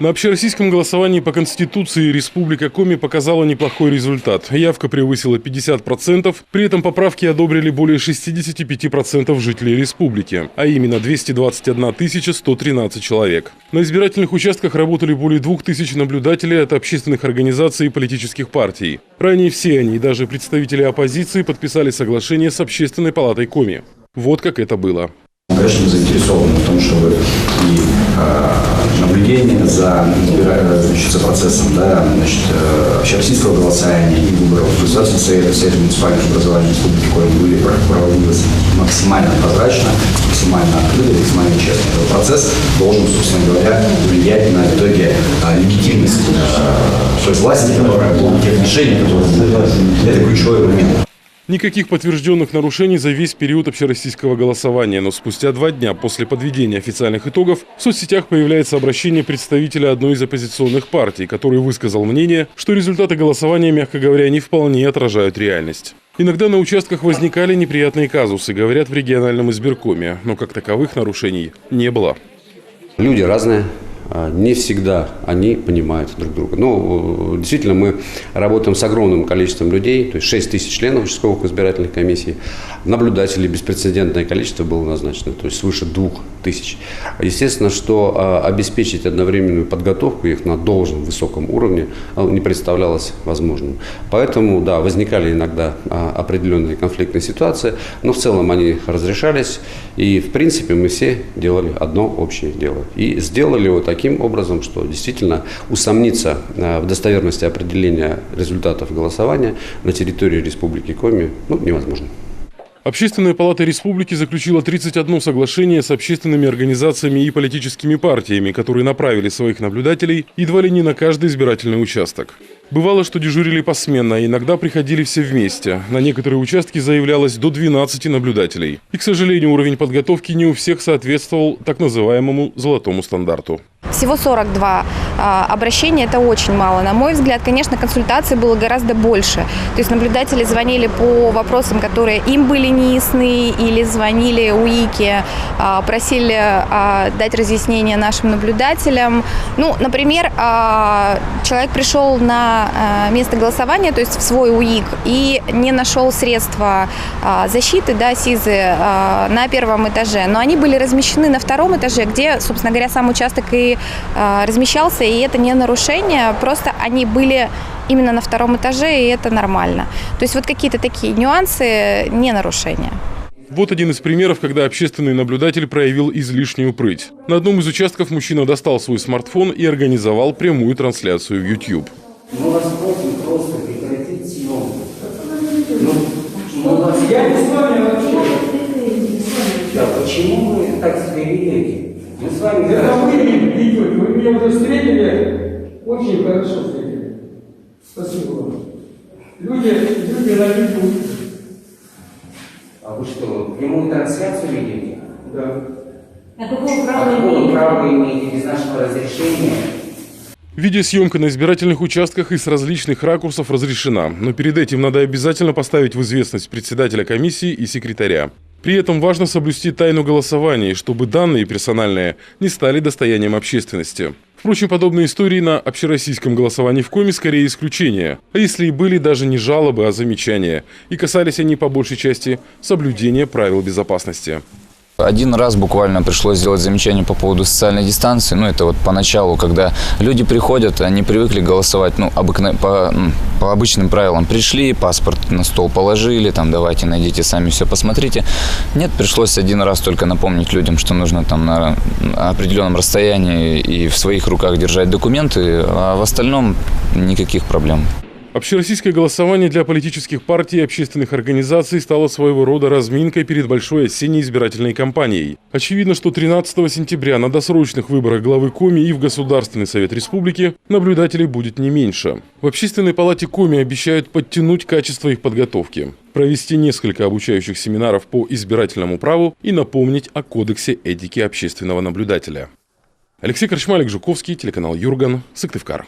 На общероссийском голосовании по Конституции Республика Коми показала неплохой результат. Явка превысила 50%, при этом поправки одобрили более 65% жителей республики, а именно 221 113 человек. На избирательных участках работали более 2000 наблюдателей от общественных организаций и политических партий. Ранее все они, даже представители оппозиции, подписали соглашение с Общественной палатой Коми. Вот как это было. Конечно, мы заинтересованы в том, чтобы и наблюдение за процессом общероссийского голосования и выборов Государственного совета муниципальных образований Республики Коми проводилось максимально прозрачно, максимально открыто, максимально честно. Этот процесс должен, собственно говоря, влиять на итоге легитимность той власти, которая была, тех решений, которые это ключевой момент. Никаких подтвержденных нарушений за весь период общероссийского голосования, но спустя 2 дня после подведения официальных итогов в соцсетях появляется обращение представителя одной из оппозиционных партий, который высказал мнение, что результаты голосования, мягко говоря, не вполне отражают реальность. Иногда на участках возникали неприятные казусы, говорят в региональном избиркоме, но как таковых нарушений не было. Люди разные. Не всегда они понимают друг друга. Но действительно мы работаем с огромным количеством людей, то есть 6 тысяч членов участковых избирательных комиссий. Наблюдателей беспрецедентное количество было назначено, то есть свыше 2000. Естественно, что обеспечить одновременную подготовку их на должном высоком уровне не представлялось возможным. Поэтому, да, возникали иногда определенные конфликтные ситуации, но в целом они разрешались. И, в принципе, мы все делали одно общее дело. И сделали его таким образом, что действительно усомниться в достоверности определения результатов голосования на территории Республики Коми невозможно. Общественная палата республики заключила 31 соглашение с общественными организациями и политическими партиями, которые направили своих наблюдателей едва ли не на каждый избирательный участок. Бывало, что дежурили посменно, а иногда приходили все вместе. На некоторые участки заявлялось до 12 наблюдателей. И, к сожалению, уровень подготовки не у всех соответствовал так называемому золотому стандарту. Всего 42 обращения – это очень мало. На мой взгляд, конечно, консультаций было гораздо больше. То есть наблюдатели звонили по вопросам, которые им были неясны, или звонили УИКе, просили дать разъяснение нашим наблюдателям. Например, человек пришел на место голосования, то есть в свой УИК, и не нашел средства защиты, СИЗы, на 1-м этаже. Но они были размещены на 2-м этаже, где, собственно говоря, сам участок и размещался, и это не нарушение, просто они были именно на 2-м этаже, и это нормально. То есть вот какие-то такие нюансы, не нарушения. Вот один из примеров, когда общественный наблюдатель проявил излишнюю прыть. На одном из участков мужчина достал свой смартфон и организовал прямую трансляцию в YouTube. Мы вас просим просто прекратить съемку. Я не с вами вообще. Да, почему вы так себя ведете? Мы с вами... Это вы ведете, вы меня уже встретили, очень хорошо встретили. Спасибо вам. Люди на виду. А вы что, прямую трансляцию ведете? Да. А какое право имеете без нашего разрешения? Видеосъемка на избирательных участках и с различных ракурсов разрешена, но перед этим надо обязательно поставить в известность председателя комиссии и секретаря. При этом важно соблюсти тайну голосования, чтобы данные персональные не стали достоянием общественности. Впрочем, подобные истории на общероссийском голосовании в Коми скорее исключение. А если и были даже не жалобы, а замечания. И касались они по большей части соблюдения правил безопасности. Один раз буквально пришлось сделать замечание по поводу социальной дистанции. Это вот поначалу, когда люди приходят, они привыкли голосовать по обычным правилам. Пришли, паспорт на стол положили, давайте найдите сами все посмотрите. Нет, пришлось один раз только напомнить людям, что нужно на определенном расстоянии и в своих руках держать документы, а в остальном никаких проблем. Общероссийское голосование для политических партий и общественных организаций стало своего рода разминкой перед большой осенней избирательной кампанией. Очевидно, что 13 сентября на досрочных выборах главы Коми и в Государственный совет республики наблюдателей будет не меньше. В Общественной палате Коми обещают подтянуть качество их подготовки, провести несколько обучающих семинаров по избирательному праву и напомнить о кодексе этики общественного наблюдателя. Алексей Корчмалик, Жуковский, телеканал Юрган, Сыктывкар.